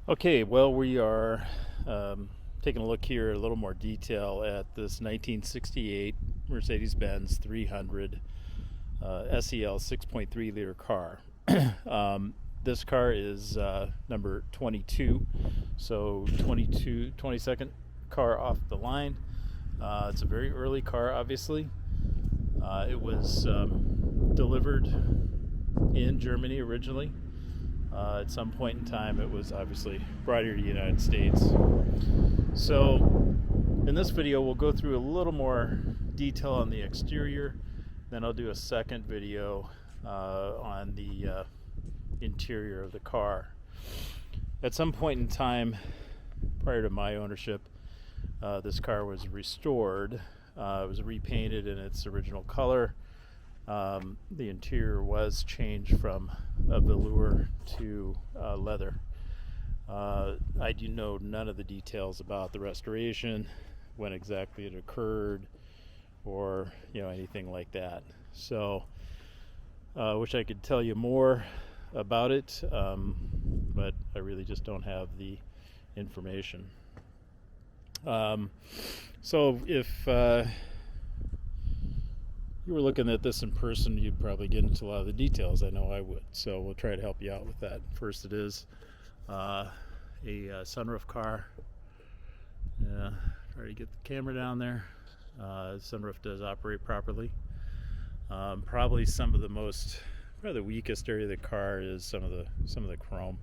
Okay, well, we are taking a look here, a little more detail at this 1968 Mercedes-Benz 300 SEL 6.3 liter car. This car is number 22, so 22nd car off the line. It's a very early car, obviously. It was delivered in Germany originally. At some point in time, it was obviously brought here to the United States. So in this video, we'll go through a little more detail on the exterior. Then I'll do a second video on the interior of the car. At some point in time, prior to my ownership, this car was restored. It was repainted in its original color. The interior was changed from a velour to leather. I do know none of the details about the restoration, when exactly it occurred, or anything like that. So wish I could tell you more about it, but I really just don't have the information. So if you were looking at this in person, you'd probably get into a lot of the details. I know I would. So we'll try to help you out with that. First, it is a sunroof car. Try to get the camera down there. Sunroof does operate properly. Probably the weakest area of the car is some of the chrome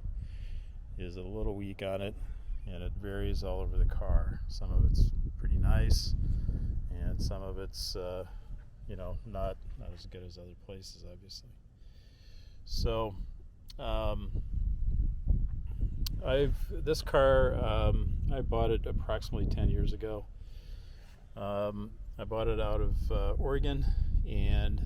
is a little weak on it, and it varies all over the car. Some of it's pretty nice, and some of it's not as good as other places, obviously. So this car, I bought it approximately 10 years ago. I bought it out of Oregon, and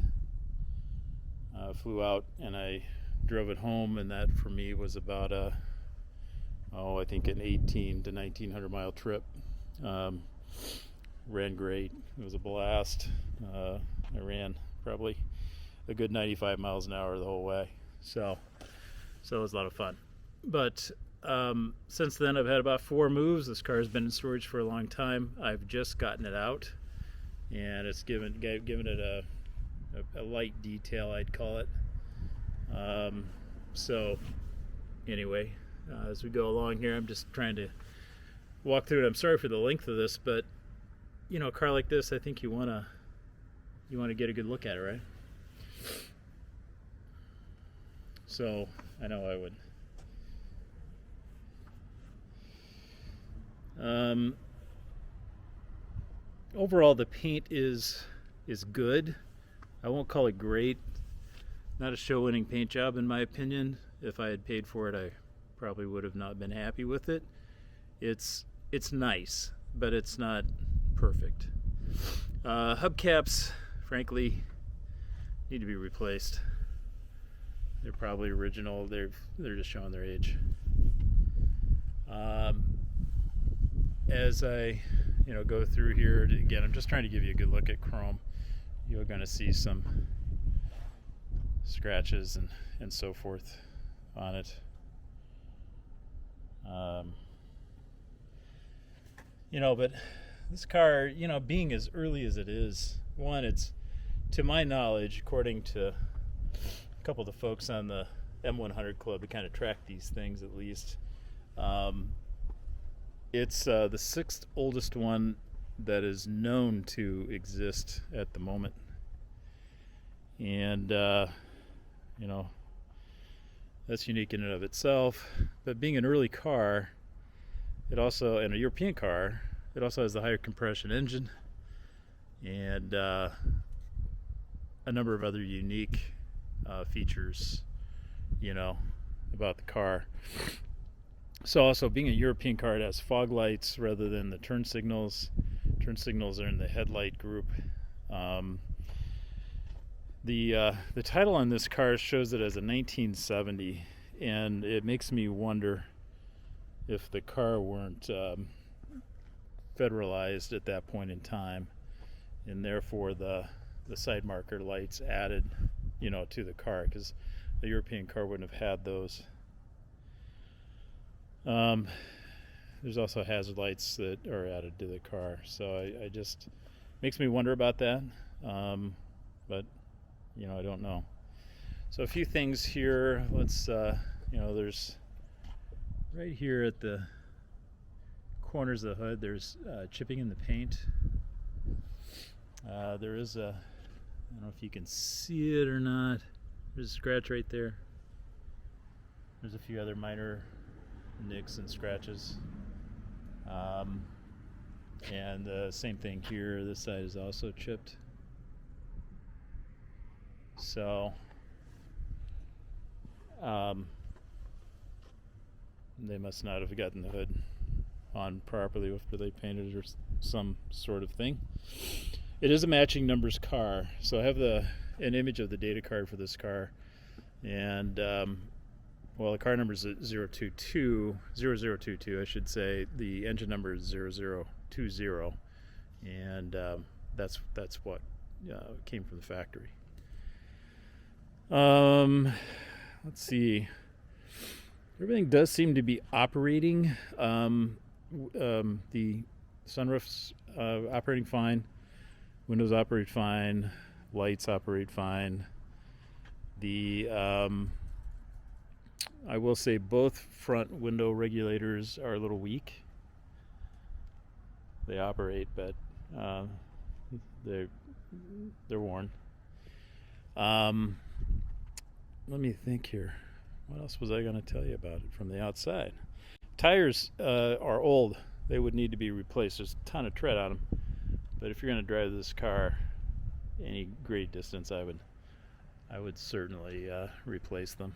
flew out, and I drove it home, and that for me was about I think an 18 to 1900 mile trip. Ran great. It was a blast. I ran probably a good 95 miles an hour the whole way. So it was a lot of fun. But since then, I've had about 4 moves. This car has been in storage for a long time. I've just gotten it out, and it's given it a light detail, I'd call it. So anyway, as we go along here, I'm just trying to walk through it. I'm sorry for the length of this, but a car like this, I think you want to get a good look at it, right? So I know I would. Overall, the paint is good. I won't call it great. Not a show-winning paint job, in my opinion. If I had paid for it, I probably would have not been happy with it. It's nice, but it's not perfect. Hubcaps, frankly, need to be replaced. They're probably original. They're just showing their age. As I go through here again, I'm just trying to give you a good look at chrome. You're going to see some scratches and so forth on it. But this car, being as early as it is, it's, to my knowledge, according to a couple of the folks on the M100 Club who kind of track these things at least, it's the 6th oldest one that is known to exist at the moment. And, that's unique in and of itself. But being an early car, and a European car, it also has the higher compression engine and a number of other unique features, about the car. So also, being a European car, it has fog lights rather than the turn signals. Turn signals are in the headlight group. The title on this car shows it as a 1970, and it makes me wonder if the car weren't federalized at that point in time, and therefore the side marker lights added, to the car, because a European car wouldn't have had those. Um, there's also hazard lights that are added to the car, so I just makes me wonder about that. But I don't know. So a few things here. Let's there's right here at the corners of the hood. There's chipping in the paint. There is I don't know if you can see it or not. There's a scratch right there. There's a few other minor nicks and scratches. And the same thing here. This side is also chipped. So they must not have gotten the hood on properly after they painted it or some sort of thing. It is a matching numbers car, so I have an image of the data card for this car, and the car number is 0022, I should say. The engine number is 0020, and that's what came from the factory. Let's see. Everything does seem to be operating. The sunroof's operating fine. Windows operate fine. Lights operate fine. I will say both front window regulators are a little weak. They operate, but they're worn. Let me think here. What else was I going to tell you about it from the outside? Tires are old. They would need to be replaced. There's a ton of tread on them. But if you're going to drive this car any great distance, I would certainly replace them.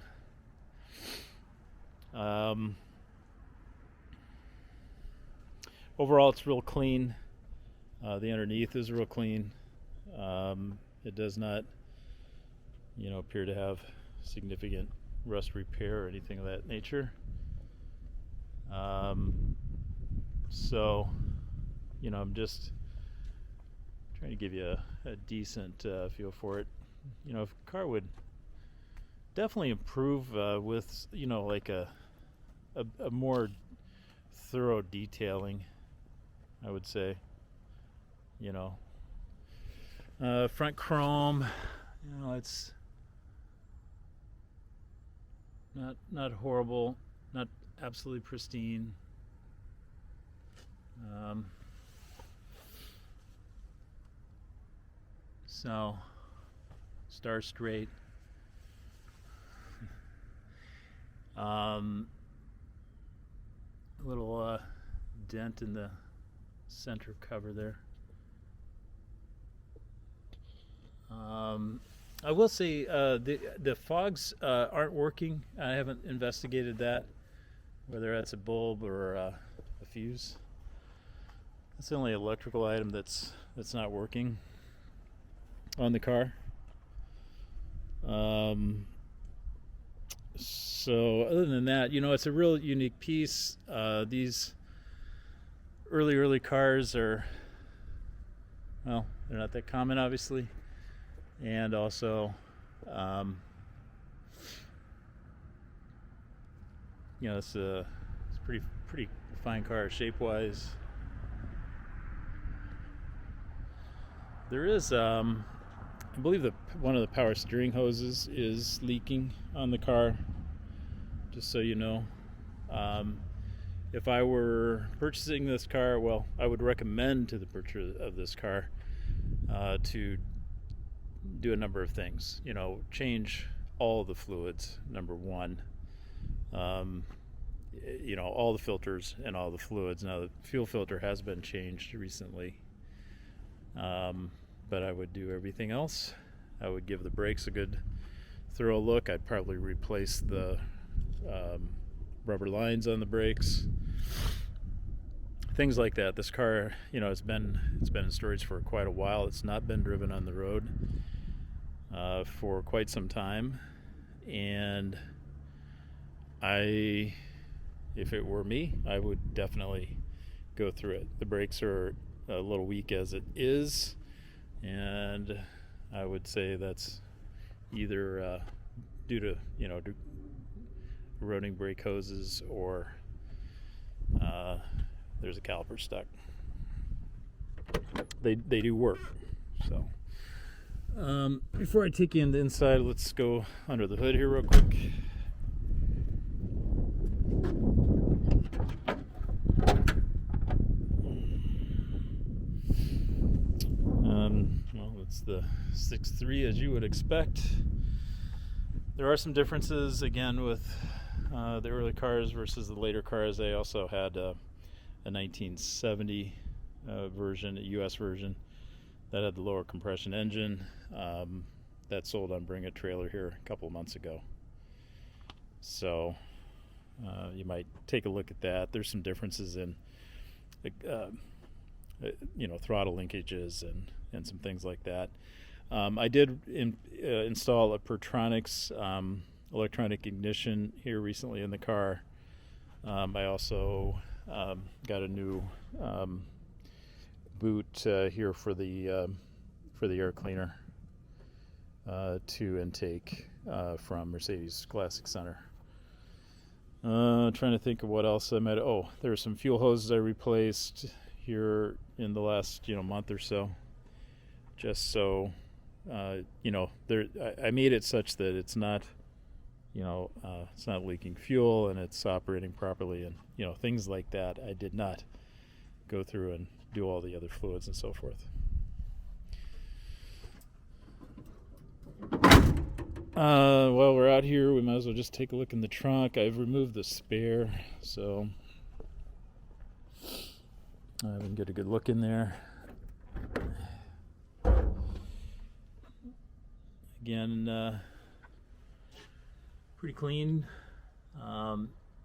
Overall, it's real clean. The underneath is real clean. It does not, appear to have significant rust repair or anything of that nature. So, I'm just trying to give you a decent feel for it. If a car would definitely improve with, like a more thorough detailing, I would say. Front chrome, it's not horrible, not absolutely pristine. So, star straight. A little dent in the center cover there. I will say the fogs aren't working. I haven't investigated that, whether that's a bulb or a fuse. That's the only electrical item that's not working on the car. So other than that, it's a real unique piece. These early cars are, they're not that common, obviously, and also, it's a pretty fine car shape-wise. There is, I believe that one of the power steering hoses is leaking on the car, just so you know. If I were purchasing this car, I would recommend to the purchaser of this car to do a number of things. Change all the fluids, number one. All the filters and all the fluids. Now, the fuel filter has been changed recently. But I would do everything else. I would give the brakes a good thorough look. I'd probably replace the rubber lines on the brakes, things like that. This car, it's been in storage for quite a while. It's not been driven on the road for quite some time, and if it were me, I would definitely go through it. The brakes are a little weak as it is, and I would say that's either due to eroding brake hoses or there's a caliper stuck. They do work. So before I take you in the inside, let's go under the hood here real quick. Well, it's the 6.3 as you would expect. There are some differences again with the early cars versus the later cars. They also had a 1970 version, a US version, that had the lower compression engine that sold on Bring It Trailer here a couple of months ago. So you might take a look at that. There's some differences in throttle linkages and some things like that. I did install a Pertronix electronic ignition here recently in the car. I also got a new boot here for the air cleaner to intake from Mercedes Classic Center. Trying to think of what else I might. Oh, there were some fuel hoses I replaced here in the last month or so, just so I made it such that it's not it's not leaking fuel and it's operating properly, and things like that. I did not go through and do all the other fluids and so forth. While we're out here, we might as well just take a look in the trunk. I've removed the spare, so I can get a good look in there. Again, pretty clean.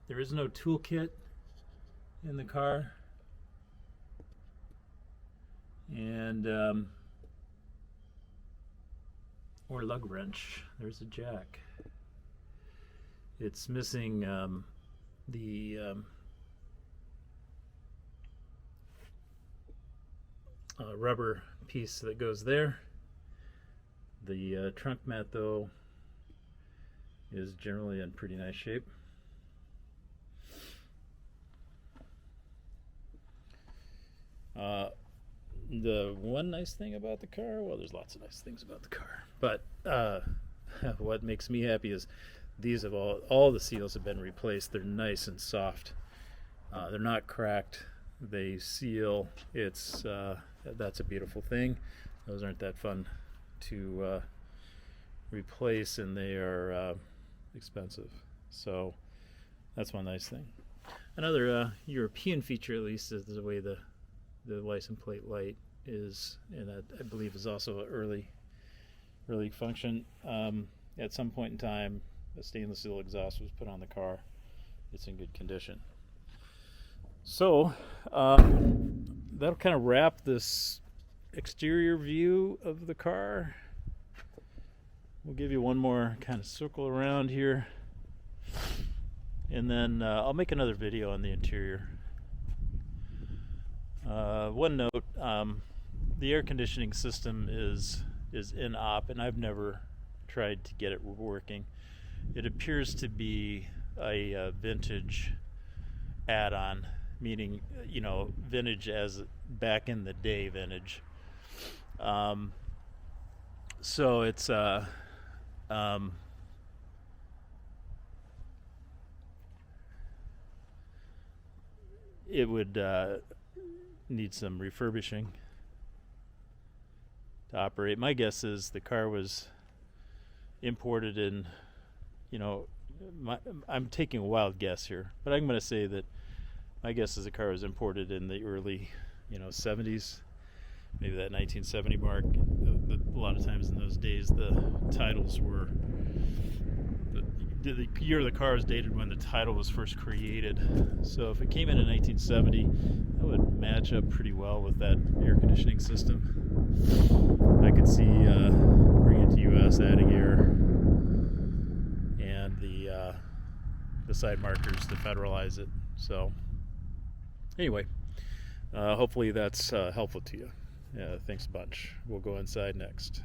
There is no toolkit in the car, and or lug wrench. There's a jack. It's missing the rubber piece that goes there. The trunk mat, though, is generally in pretty nice shape. The one nice thing about the car, well, there's lots of nice things about the car, but what makes me happy is these have all the seals have been replaced. They're nice and soft. They're not cracked. They seal. It's that's a beautiful thing. Those aren't that fun to replace, and they are expensive. So that's one nice thing. Another European feature, at least, is the way the license plate light is, and that I believe is also an early function. At some point in time, a stainless steel exhaust was put on the car. It's in good condition. So that'll kind of wrap this exterior view of the car. We'll give you one more kind of circle around here, and then I'll make another video on the interior. One note, the air conditioning system is in op, and I've never tried to get it working. It appears to be a vintage add-on, meaning vintage as back in the day vintage. So it's it would need some refurbishing to operate. My guess is the car was imported in, I'm taking a wild guess here, but I'm going to say that my guess is the car was imported in the early 70s, maybe that 1970 mark. A lot of times in those days the titles were the year of the car is dated when the title was first created. So if it came in 1970, that would match up pretty well with that air conditioning system. I could see bringing it to US, adding air, and the side markers to federalize it. So anyway, hopefully that's helpful to you. Thanks a bunch. We'll go inside next.